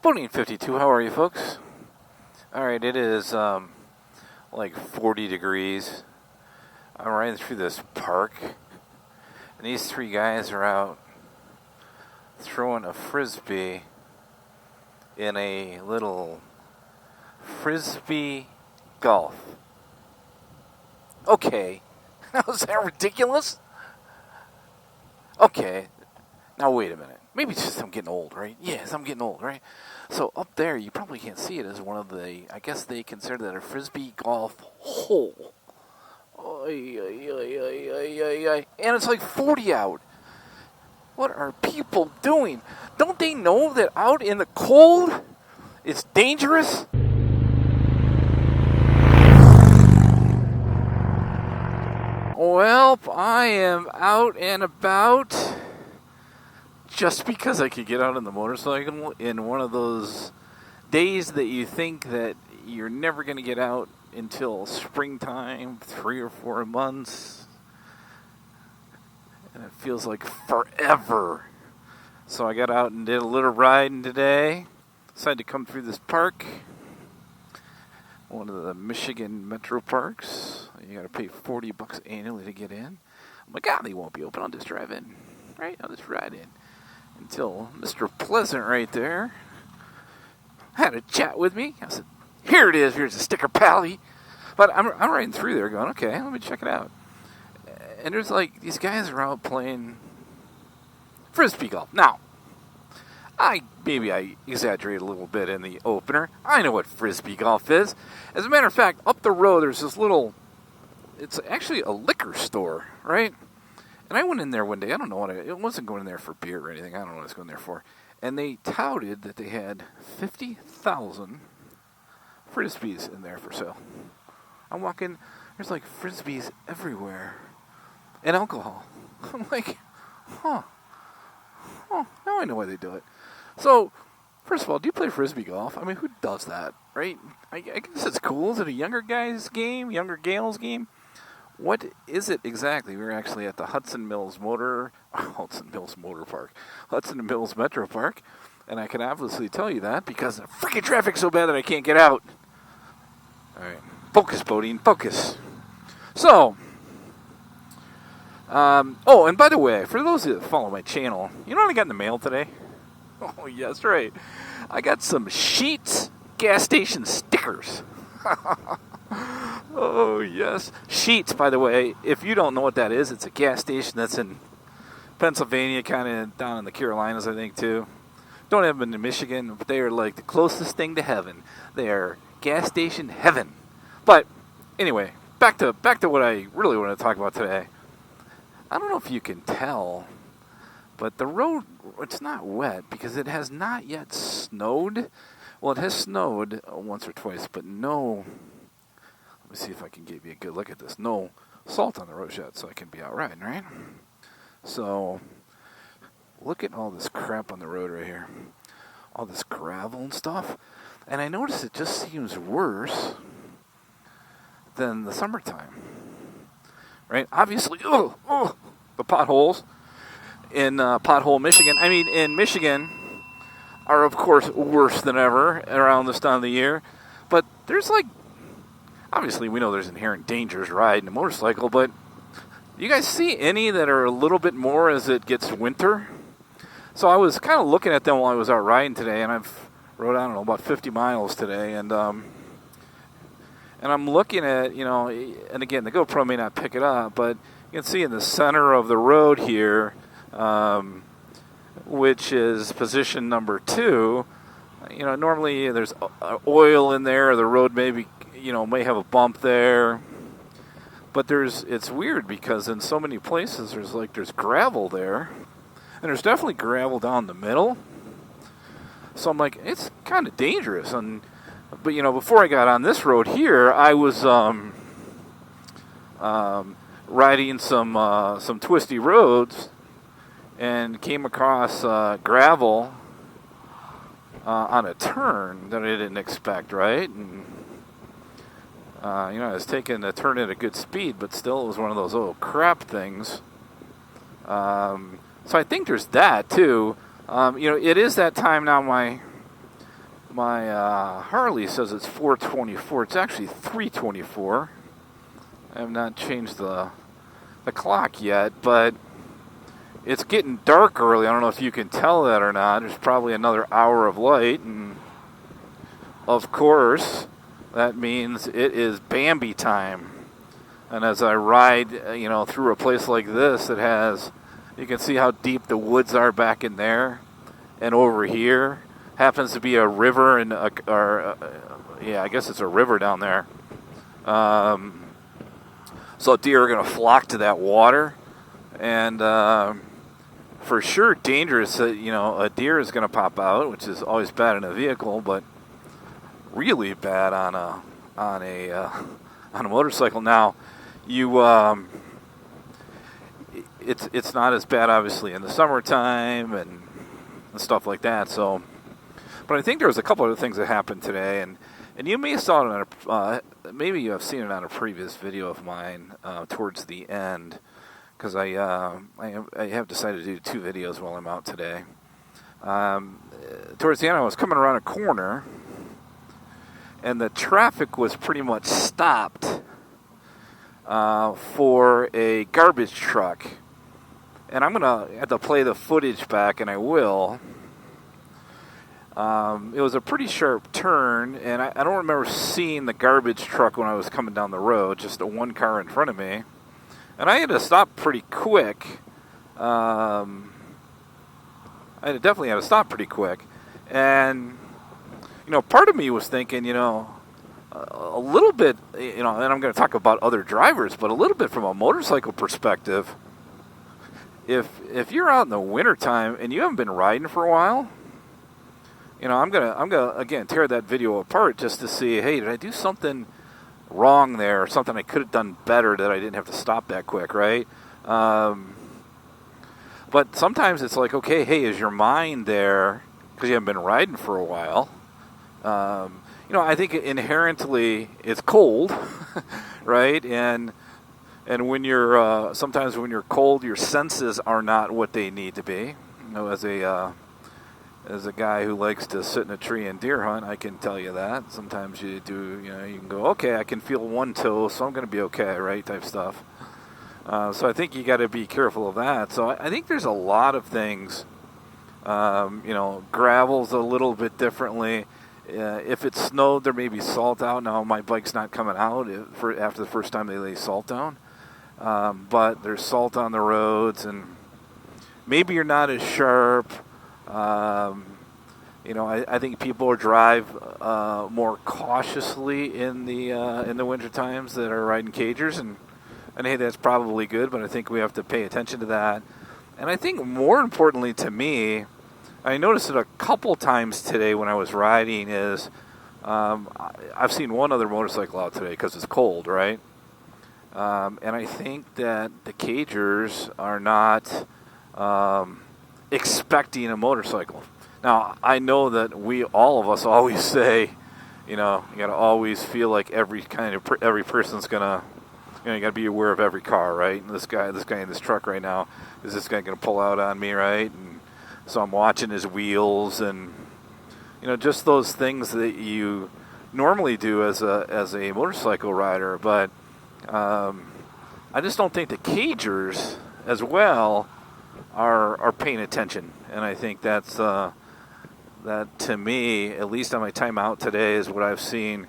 Boating 52, how are you folks? Alright, it is like 40 degrees. I'm riding through this park, and these three guys are out throwing a frisbee in a little frisbee golf. Okay, is that ridiculous? Okay, now wait a minute. Maybe it's just I'm getting old, right? Yes, I'm getting old, right? So up there, you probably can't see it as one of the, I guess they consider that a frisbee golf hole. Oy, oy, oy, oy, oy, oy, oy. And it's like 40 out. What are people doing? Don't they know that out in the cold it's dangerous? Well, I am out and about just because I could get out on the motorcycle in one of those days that you think that you're never going to get out until springtime, 3 or 4 months. And it feels like forever. So I got out and did a little riding today. Decided to come through this park. One of the Michigan metro parks. You got to pay $40 annually to get in. I'm like, they won't be open. I'll just drive in. Right? I'll just ride in. Until Mr. Pleasant right there had a chat with me. I said, here it is. Here's a sticker, pally. But I'm riding through there going, okay, let me check it out. And there's like, these guys are out playing frisbee golf. Now, I exaggerate a little bit in the opener. I know what frisbee golf is. As a matter of fact, up the road there's this little, it's actually a liquor store, right? And I went in there one day. I don't know what it wasn't going in there for beer or anything. I don't know what I was going there for. And they touted that they had 50,000 frisbees in there for sale. I'm walking, there's like frisbees everywhere. And alcohol. I'm like, now I know why they do it. So, first of all, do you play frisbee golf? I mean, who does that, right? I guess it's cool. Is it a younger guy's game? Younger gals game? What is it exactly? We were actually at the Hudson Mills Motor Park. Hudson Mills Metro Park. And I can obviously tell you that because the freaking traffic's so bad that I can't get out. All right. Focus, boating. Focus. So, and by the way, for those that follow my channel, you know what I got in the mail today? Oh, yes, right. I got some Sheetz gas station stickers. Oh, yes. Sheetz, by the way, if you don't know what that is, it's a gas station that's in Pennsylvania, kind of down in the Carolinas, I think, too. Don't have them in Michigan, but they are like the closest thing to heaven. They are gas station heaven. But anyway, back to what I really want to talk about today. I don't know if you can tell, but the road, it's not wet because it has not yet snowed. Well, it has snowed once or twice, but no, let me see if I can give you a good look at this. No salt on the road yet, so I can be out riding, right? So, look at all this crap on the road right here. All this gravel and stuff. And I notice it just seems worse than the summertime. Right? Obviously, the potholes in Pothole, Michigan. I mean, in Michigan are, of course, worse than ever around this time of the year. But there's like, obviously, we know there's inherent dangers riding a motorcycle, but you guys see any that are a little bit more as it gets winter? So I was kind of looking at them while I was out riding today, and I've rode, I don't know, about 50 miles today, and I'm looking at, and again, the GoPro may not pick it up, but you can see in the center of the road here, which is position number 2, normally there's oil in there, or the road maybe, may have a bump there. But it's weird because in so many places there's gravel there, and there's definitely gravel down the middle. So I'm like, it's kind of dangerous. But before I got on this road here, I was riding some twisty roads and came across gravel on a turn that I didn't expect, right? And I was taking a turn at a good speed, but still it was one of those crap things. So I think there's that too. It is that time now. My Harley says it's 4:24. It's actually 3:24. I have not changed the clock yet, but it's getting dark early. I don't know if you can tell that or not. There's probably another hour of light, and of course, that means it is Bambi time. And as I ride, through a place like this, you can see how deep the woods are back in there, and over here happens to be a river, I guess it's a river down there. So deer are going to flock to that water, and for sure dangerous. A deer is going to pop out, which is always bad in a vehicle, but really bad on a motorcycle. Now, it's not as bad obviously in the summertime and stuff like that. So, but I think there was a couple other things that happened today, and you may have saw it on maybe you have seen it on a previous video of mine towards the end, because I have decided to do 2 videos while I'm out today. Towards the end, I was coming around a corner, and the traffic was pretty much stopped for a garbage truck. And I'm going to have to play the footage back, and I will. It was a pretty sharp turn, and I don't remember seeing the garbage truck when I was coming down the road, just a one car in front of me. And I had to stop pretty quick. I definitely had to stop pretty quick. And, part of me was thinking, a little bit, and I'm going to talk about other drivers, but a little bit from a motorcycle perspective. If you're out in the wintertime and you haven't been riding for a while, I'm gonna again tear that video apart just to see, hey, did I do something wrong there, or something I could have done better that I didn't have to stop that quick, right? But sometimes it's like, okay, hey, is your mind there because you haven't been riding for a while? I think inherently it's cold, right? And sometimes when you're cold, your senses are not what they need to be. As a guy who likes to sit in a tree and deer hunt, I can tell you that. Sometimes you do, you can go, okay, I can feel one toe, so I'm going to be okay, right, type stuff. So I think you got to be careful of that. So I think there's a lot of things, gravel's a little bit differently. If it snowed, there may be salt out. Now, my bike's not coming out after the first time they lay salt down. But there's salt on the roads, and maybe you're not as sharp. I think people drive more cautiously in the winter times that are riding cagers, and hey, that's probably good, but I think we have to pay attention to that. And I think more importantly to me, I noticed it a couple times today when I was riding, is I've seen one other motorcycle out today because it's cold, right? And I think that the cagers are not expecting a motorcycle. Now, I know that all of us always say, you got to always feel like every person's gonna, you got to be aware of every car, right? And this guy in this truck right now, is this guy gonna pull out on me, right? And so I'm watching his wheels, and just those things that you normally do as a motorcycle rider. But I just don't think the cagers as well are paying attention, and I think that's that to me, at least on my time out today, is what I've seen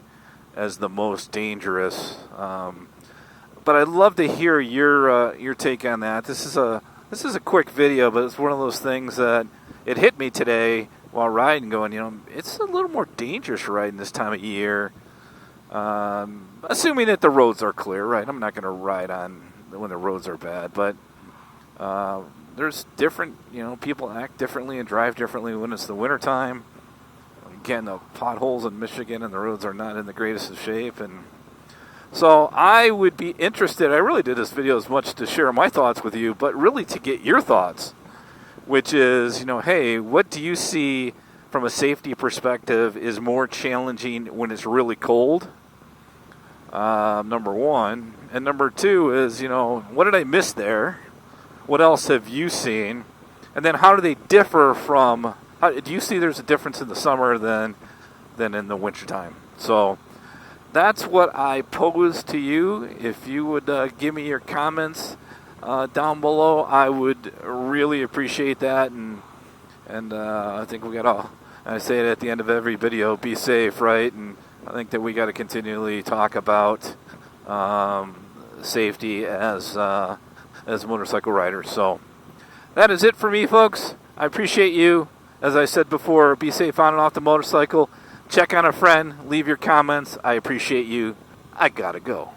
as the most dangerous. But I'd love to hear your take on that. This is a quick video, but it's one of those things that it hit me today while riding, going, it's a little more dangerous riding this time of year. Assuming that the roads are clear, right? I'm not going to ride on when the roads are bad, but there's different, people act differently and drive differently when it's the wintertime. Again, the potholes in Michigan and the roads are not in the greatest of shape. And so I would be interested, I really did this video as much to share my thoughts with you, but really to get your thoughts, which is, hey, what do you see from a safety perspective is more challenging when it's really cold? Number one. And number two is, what did I miss there? What else have you seen? And then how do they differ from, do you see there's a difference in the summer than than in the wintertime. So that's what I pose to you. If you would give me your comments down below, I would really appreciate that. And I think we got all. I say it at the end of every video: be safe, right? And I think that we got to continually talk about safety as motorcycle riders. So that is it for me, folks. I appreciate you. As I said before, be safe on and off the motorcycle. Check on a friend. Leave your comments. I appreciate you. I gotta go.